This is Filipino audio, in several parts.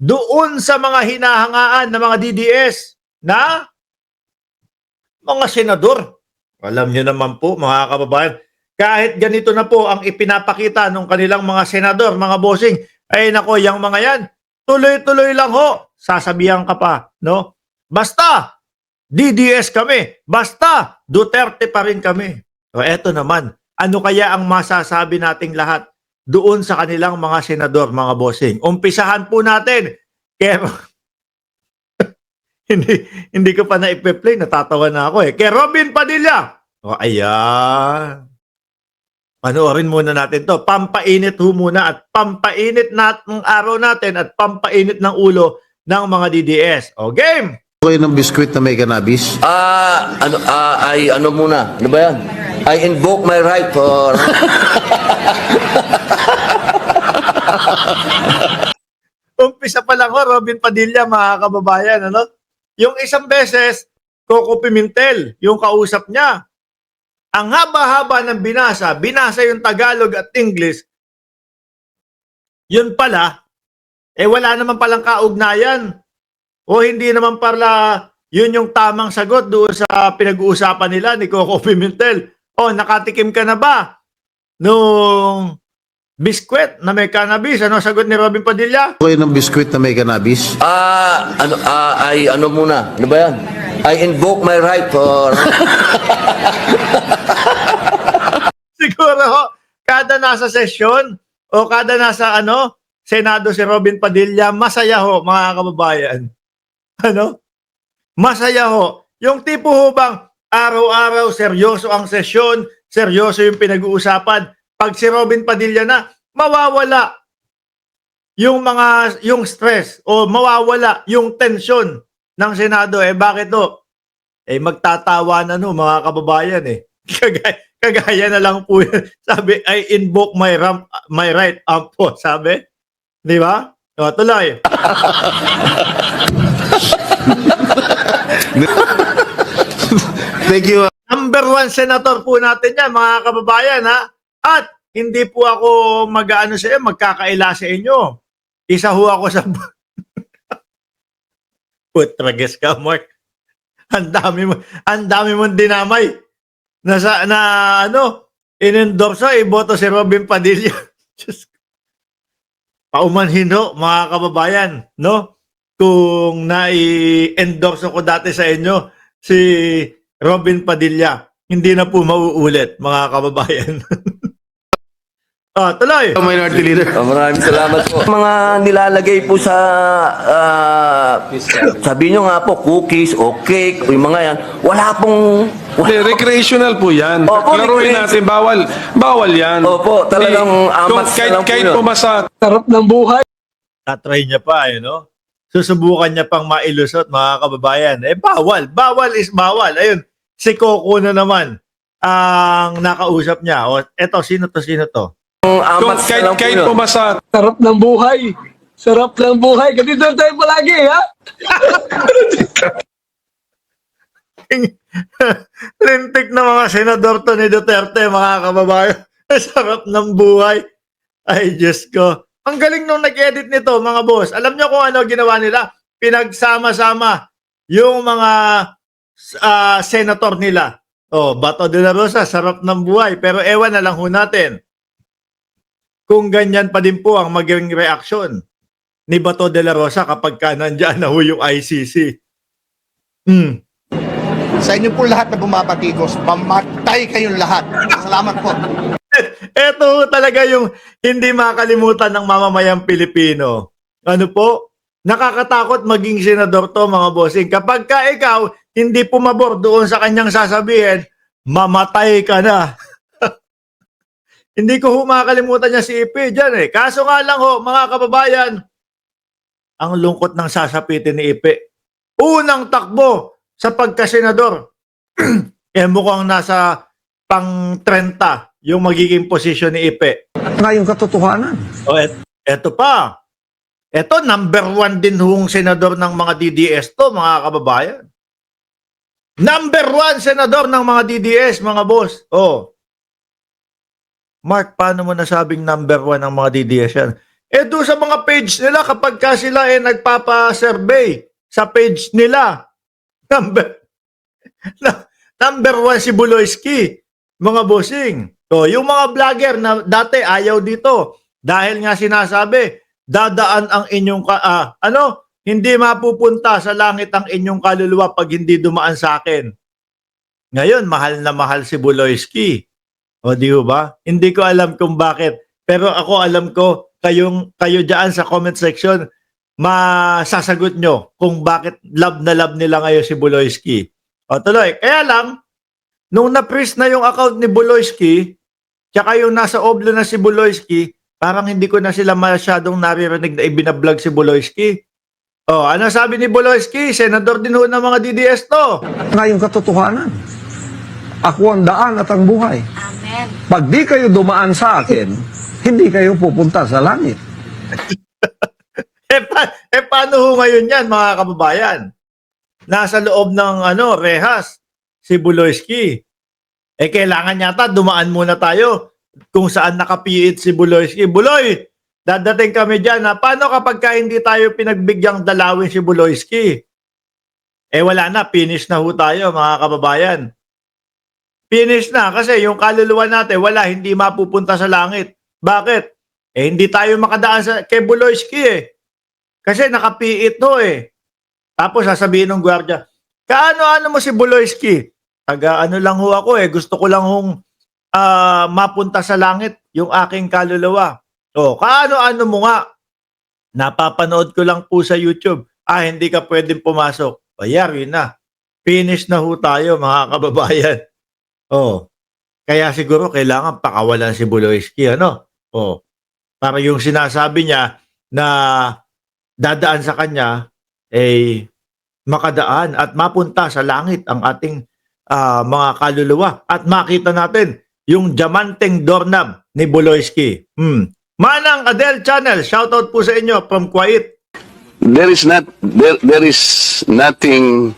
doon sa mga hinahangaan ng mga DDS na mga senador. Alam niyo naman po, mga kababayan, kahit ganito na po ang ipinapakita ng kanilang mga senador, mga bossing, ay nako, yung mga yan, tuloy-tuloy lang ho. Sasabihan ka pa, no? Basta, DDS kami. Basta, Duterte pa rin kami. O eto naman, ano kaya ang masasabi nating lahat doon sa kanilang mga senador, mga bossing? Umpisahan po natin. Kaya, hindi ko pa na-play, natatawa na ako eh. Kay Robin Padilla. O ayan. Panoorin muna natin to. Pampainit ho muna at pampainit ng araw natin at pampainit ng ulo ng mga DDS. O game! Kayo ng biskwit na may cannabis? Ano muna? Ano ba yan? I invoke my right for... Umpisa pa lang ho, Robin Padilla, mga kababayan. Ano? Yung isang beses, Coco Pimentel, yung kausap niya. Ang haba-haba ng binasa yung Tagalog at English, yun pala, wala naman palang kaugnayan. O hindi naman pala yun yung tamang sagot doon sa pinag-uusapan nila ni Coco Pimentel. O, nakatikim ka na ba nung biskwit na may cannabis? Ano sagot ni Robin Padilla? Kayo ng biskwit na may cannabis? ano muna? Ano ba yan? I invoke my right for... Siguro ho, kada nasa sesyon o kada nasa Senado si Robin Padilla, masaya ho, mga kababayan. Ano? Masaya ho. Yung tipo ho bang araw-araw seryoso ang sesyon, seryoso yung pinag-uusapan. Pag si Robin Padilla na, mawawala yung stress o mawawala yung tension ng Senado. Bakit ho? Magtatawanan ho, mga kababayan Kagaya na lang po yan. Sabi, I invoke my right arm po, sabi. Di ba? O, tuloy. Thank you. Number 1 senator po natin yan, mga kababayan, ha? At hindi po ako magkakaila sa inyo. Isa ho ako sa... Putrages ka, Mark. Ang dami mong dinamay. In-endorse iboto si Robin Padilla. Paumanhin ho, mga kababayan, no? Kung nai-endorse ko dati sa inyo si Robin Padilla, hindi na po mauulit, mga kababayan. Tuloy. Minority Leader. Maraming salamat po. Mga nilalagay po sa, sabi nyo nga po, cookies o cake o yung mga yan, wala pong... Recreational po yan. Opo, Klaruhin natin, bawal yan. Opo, talagang amat na lang po kahit yun. pumasa. Sarap ng buhay. Tatry niya pa, susubukan niya pang mailusot, mga kababayan. Bawal. Bawal is bawal. Ayun, si Coco na naman ang nakausap niya. O, eto, sino to? Amat na lang po Kahit yun. pumasa. Sarap ng buhay. Sarap ng buhay. Ganito tayo palagi, ha? Lintik na mga senador to ni Duterte, mga kababayan. Sarap ng buhay. Ay, Diyos ko. Ang galing nung nag-edit nito, mga boss. Alam niyo kung ano ginawa nila? Pinagsama-sama yung mga senator nila. Bato de la Rosa, sarap ng buhay. Pero ewan na lang ho natin kung ganyan pa din po ang magiging reaksyon ni Bato de la Rosa kapag nandyan na ho yung ICC. Sa inyo po lahat na bumabatikos, pamatay kayong lahat. Salamat po. Ito talaga yung hindi makalimutan ng mamamayang Pilipino. Ano po? Nakakatakot maging senador to, mga bossing. Kapag ikaw hindi pumabor doon sa kanyang sasabihin, mamatay ka na. Hindi ko makalimutan niya si Ipe dyan Kaso nga lang mga kababayan, ang lungkot ng sasapitin ni Ipe. Unang takbo sa pagkasenador, mukhang nasa pang-30 yung magiging posisyon ni Ipe. Ngayong katotohanan. Eto pa. Eto, number 1 din hong senador ng mga DDS to, mga kababayan. Number 1 senador ng mga DDS, mga boss. Mark, paano mo nasabing number 1 ng mga DDS yan? doon sa mga page nila, kapag ka sila nagpapa-survey sa page nila, number one si Buloyski, mga bossing. So, yung mga vlogger na dati ayaw dito, dahil nga sinasabi, dadaan ang inyong, hindi mapupunta sa langit ang inyong kaluluwa pag hindi dumaan sa akin. Ngayon, mahal na mahal si Buloyski. O di ba? Hindi ko alam kung bakit. Pero ako alam ko, kayo dyan sa comment section, masasagot nyo kung bakit love na love nila ngayon si Buloyski. O tuloy. Kaya lang, nung na-freeze na yung account ni Buloyski, tsaka yung nasa oblo na si Buloyski, parang hindi ko na sila masyadong naririnig na ibinablog si Buloyski. O, ano sabi ni Buloyski? Senador din ho ng mga DDS to. Ngayong katotohanan. Ako ang daan at ang buhay. Amen. Pag di kayo dumaan sa akin, hindi kayo pupunta sa langit. Paano ho ngayon yan, mga kababayan? Nasa loob ng rehas, si Buloyski. Kailangan yata dumaan muna tayo kung saan nakapiit si Buloyski. Buloy, dadating kami dyan. Paano kapag hindi tayo pinagbigyan dalawin si Buloyski? Wala na, finish na ho tayo, mga kababayan. Finish na kasi yung kaluluwa natin, hindi mapupunta sa langit. Bakit? Hindi tayo makadaan kay Buloyski Kasi nakapiit to Tapos sasabihin ng gwardiya, kaano-ano mo si Buloyski? Taga-ano lang ho ako Gusto ko lang hong mapunta sa langit yung aking kaluluwa. O, kaano-ano mo nga? Napapanood ko lang po sa YouTube. Hindi ka pwedeng pumasok. Yun na. Finish na ho tayo, mga kababayan. Kaya siguro kailangan pakawalan si Buloyski, para yung sinasabi niya na dadaan sa kanya makadaan at mapunta sa langit ang ating mga kaluluwa at makita natin yung diamanteng doorknob ni Buloyski. Manang Adel Channel, shoutout po sa inyo from Kuwait. There is nothing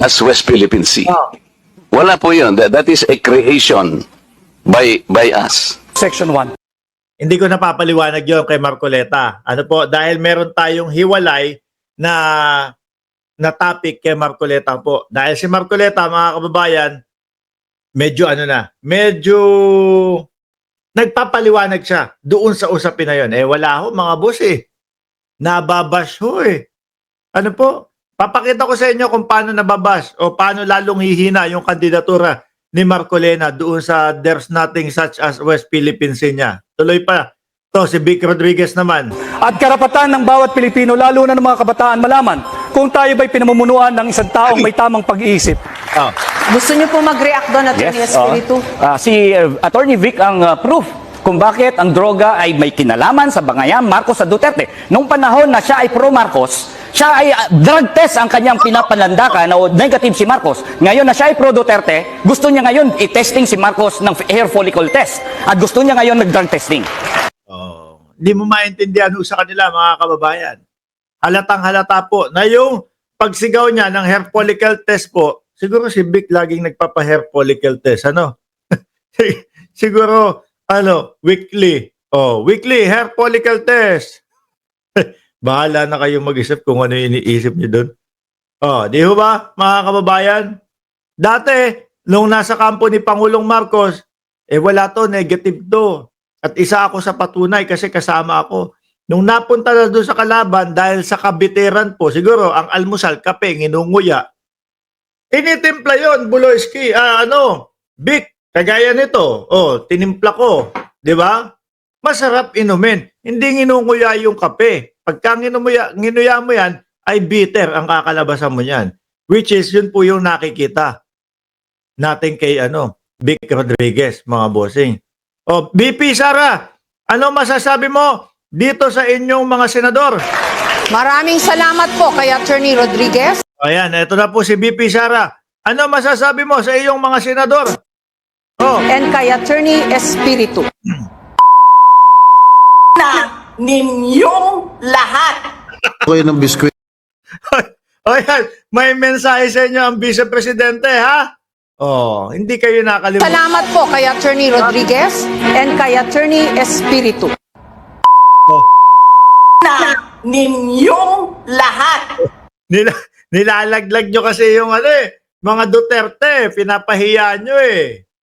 as West Philippine Sea. Wala po yun. That is a creation by us. Section 1. Hindi ko napapaliwanag yon kay Marcoleta. Ano po, dahil meron tayong hiwalay na topic kay Marcoleta po. Dahil si Marcoleta, mga kababayan, medyo medyo nagpapaliwanag siya doon sa usapin na yon. Wala ho, mga boss Nababash ho Ano po? Papakita ko sa inyo kung paano nababash o paano lalong hihina yung kandidatura ni Marcoleta doon sa There's Nothing Such as West Philippine Sea niya. Tuloy pa. To si Vic Rodriguez naman. At karapatan ng bawat Pilipino, lalo na ng mga kabataan, malaman kung tayo ba'y pinamumunuan ng isang taong may tamang pag-iisip. Gusto niyo po mag-react doon, Atty. Espiritu? Si Attorney Vic ang proof kung bakit ang droga ay may kinalaman sa bangayan Marcos sa Duterte. Noong panahon na siya ay pro-Marcos, siya ay drug test ang kanyang pinapalandakan o negative si Marcos. Ngayon na siya ay pro-Duterte, gusto niya ngayon i-testing si Marcos ng hair follicle test. At gusto niya ngayon nag-drug testing. Hindi mo maintindihan sa kanila, mga kababayan. Halatang halata po na yung pagsigaw niya ng hair follicle test po, siguro si Vic laging nagpapa-hair follicle test. Siguro, weekly. Weekly hair follicle test. Bahala na kayo mag-isip kung ano yung iniisip niyo doon. Di ho ba, mga kababayan? Dati, nung nasa kampo ni Pangulong Marcos, wala to, negative to. At isa ako sa patunay kasi kasama ako. Nung napunta na doon sa kalaban, dahil sa kabiteran po, siguro, ang almusal, kape, nginunguya. Tinitimpla yon Buloyski. Vic, kagaya nito. Tinimpla ko. Di ba? Masarap inumin. Hindi nginunguya yung kape. Pagka nginuya mo yan, ay bitter ang kakalabasan mo yan. Which is, yun po yung nakikita natin kay Vic Rodriguez, mga bossing. BP Sara, ano masasabi mo dito sa inyong mga senador? Maraming salamat po kay Atty. Rodriguez. Ayan, ito na po si BP Sara. Ano masasabi mo sa iyong mga senador? And kay Atty. Espiritu. Na ninyong lahat. Ako yun ng biskwit. Ayan, may mensahe sa inyo ang Vice Presidente, ha? Hindi kayo nakalimutan. Salamat po kay Atty. Rodriguez and kay Atty. Espiritu. ninyong lahat. Nilalaglag nyo kasi yung mga Duterte, pinapahiya nyo eh.